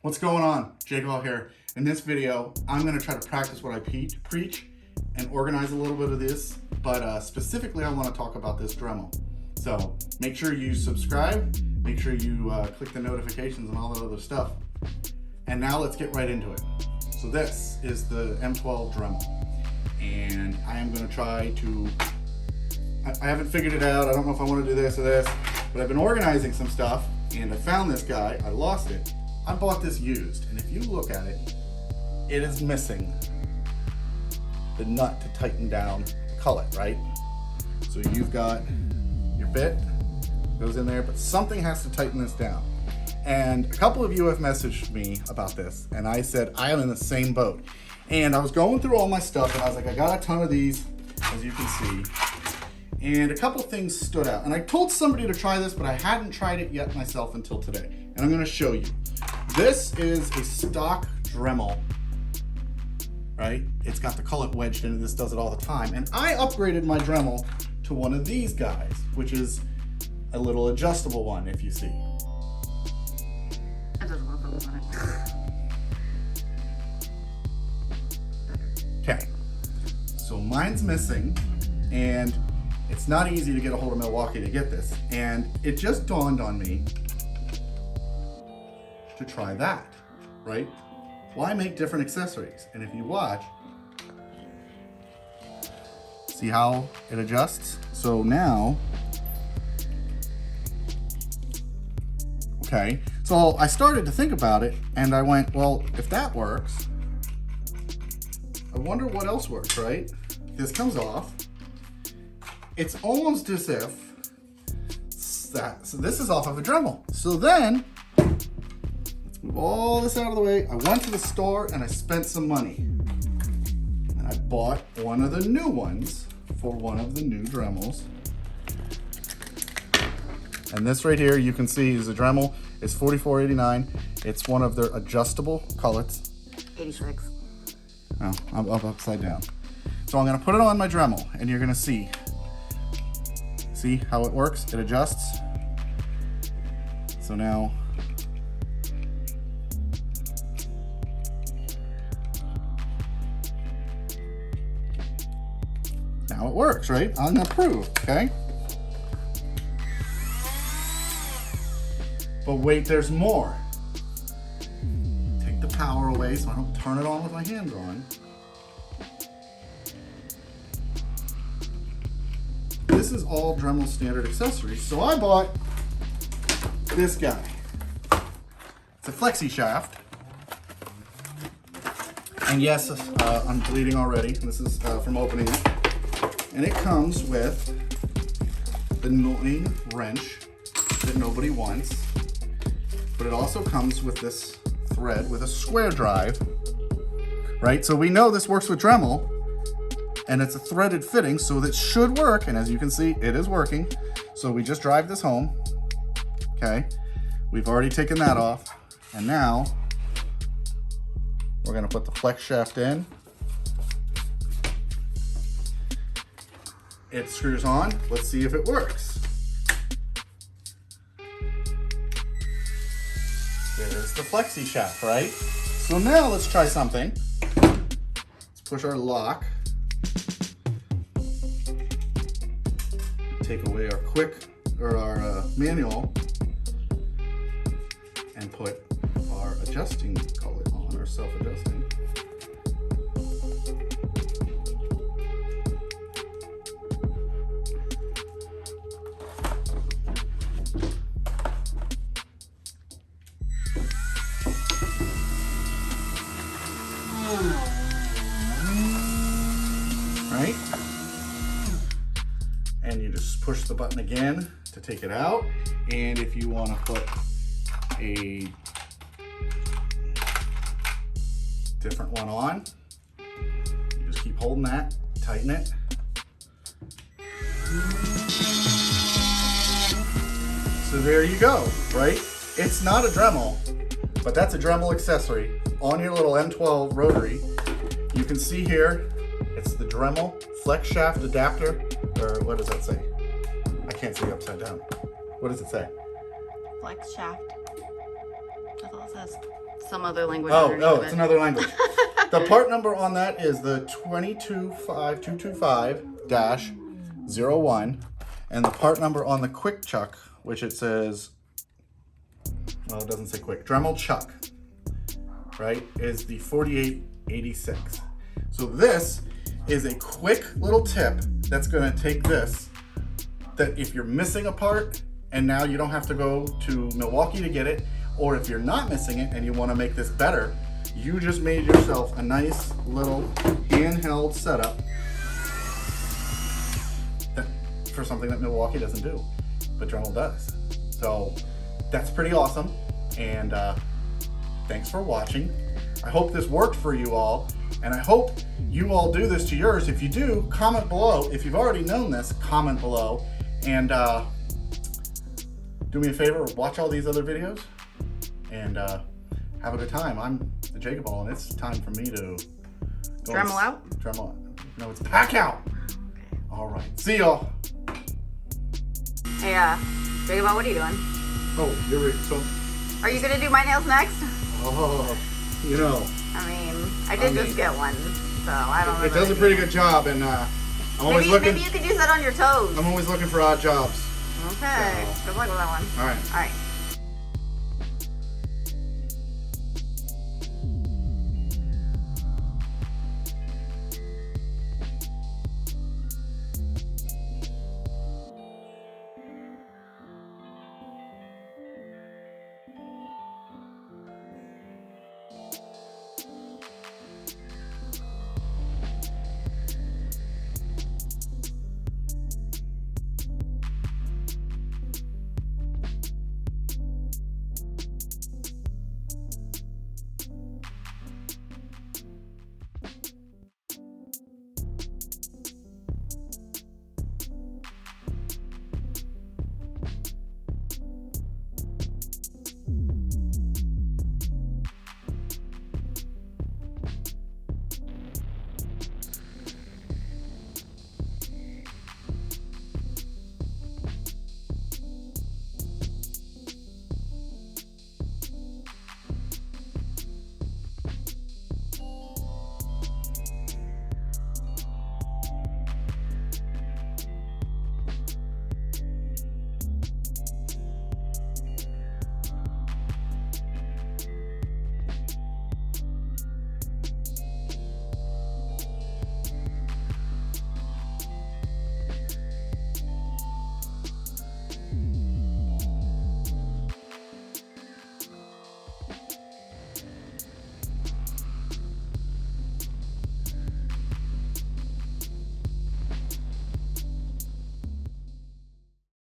What's going on? JakeOfALL here. In this video, I'm going to try to practice what I preach and organize a little bit of this, but specifically I want to talk about this Dremel. So make sure you subscribe, make sure you click the notifications and all that other stuff. And now let's get right into it. So this is the M12 Dremel, and I am going to try to, I haven't figured it out, I don't know if I want to do this or this, but I've been organizing some stuff and I found this guy, I lost it. I bought this used, and if you look at it, it is missing the nut to tighten down the cullet, right? So you've got your bit, goes in there, but something has to tighten this down. And a couple of you have messaged me about this, and I said, I am in the same boat. And I was going through all my stuff, and I was like, I got a ton of these, as you can see. And a couple things stood out. And I told somebody to try this, but I hadn't tried it yet myself until today. And I'm gonna show you. This is a stock Dremel, right? It's got the cullet wedged in it. This does it all the time. And I upgraded my Dremel to one of these guys, which is a little adjustable one, if you see. I just want to focus on it. Okay, so mine's missing, and it's not easy to get a hold of Milwaukee to get this. And it just dawned on me to try that, right? Why make different accessories? And if you watch, see how it adjusts? So now, okay, so I started to think about it and I went, well, if that works, I wonder what else works, right? This comes off. It's almost as if that, so this is off of a Dremel. So then, let's move all this out of the way. I went to the store and I spent some money. And I bought one of the new ones for one of the new Dremels. And this right here, you can see is a Dremel. It's $44.89. It's one of their adjustable cullets. 86. Oh, I'm up upside down. So I'm gonna put it on my Dremel and you're gonna see. See how it works? It adjusts. So now, it works, right? I'm gonna prove, okay? But wait, there's more. Take the power away so I don't turn it on with my hand on. This is all Dremel standard accessories. So I bought this guy. It's a flexi shaft. And yes, I'm bleeding already. This is from opening it. And it comes with the annoying wrench that nobody wants. But it also comes with this thread with a square drive, right? So we know this works with Dremel, and it's a threaded fitting, so that should work. And as you can see, it is working. So we just drive this home, okay? We've already taken that off. And now we're gonna put the flex shaft in. It screws on. Let's see if it works. There's the flexi shaft, right? So now let's try something. Let's push our lock. Take away our manual and put our adjusting cullet on, our self-adjusting. Right? And you just push the button again to take it out. And if you want to put a different one on, you just keep holding that, tighten it. So there you go, right? It's not a Dremel, but that's a Dremel accessory on your little M12 Rotary. You can see here, it's the Dremel flex shaft adapter, or what does that say? I can't see upside down. What does it say? Flex shaft. That's all it says. Some other language. Oh, it's another language. The part number on that is the 225-225-01, and the part number on the Quick Chuck, which it says, well, it doesn't say Quick, Dremel Chuck, right, is the 4886. So this is a quick little tip that's going to take this, that if you're missing a part and now you don't have to go to Milwaukee to get it, or if you're not missing it and you want to make this better, you just made yourself a nice little handheld setup for something that Milwaukee doesn't do, but Dremel does. So that's pretty awesome, and thanks for watching. I hope this worked for you all, and I hope you all do this to yours. If you do, comment below. If you've already known this, comment below, and do me a favor, watch all these other videos, and have a good time. I'm the JakeOfALL, and it's time for me to Dremel out? Dremel out. No, it's pack out. Okay. All right. See y'all. Hey, JakeOfALll, what are you doing? Oh, you're right. So. Are you gonna do my nails next? Oh, you know. I mean, I did just get one, so I don't know. It does a pretty good job, and I'm always looking. Maybe you could use that on your toes. I'm always looking for odd jobs. Okay. So. Good luck with that one. All right. All right.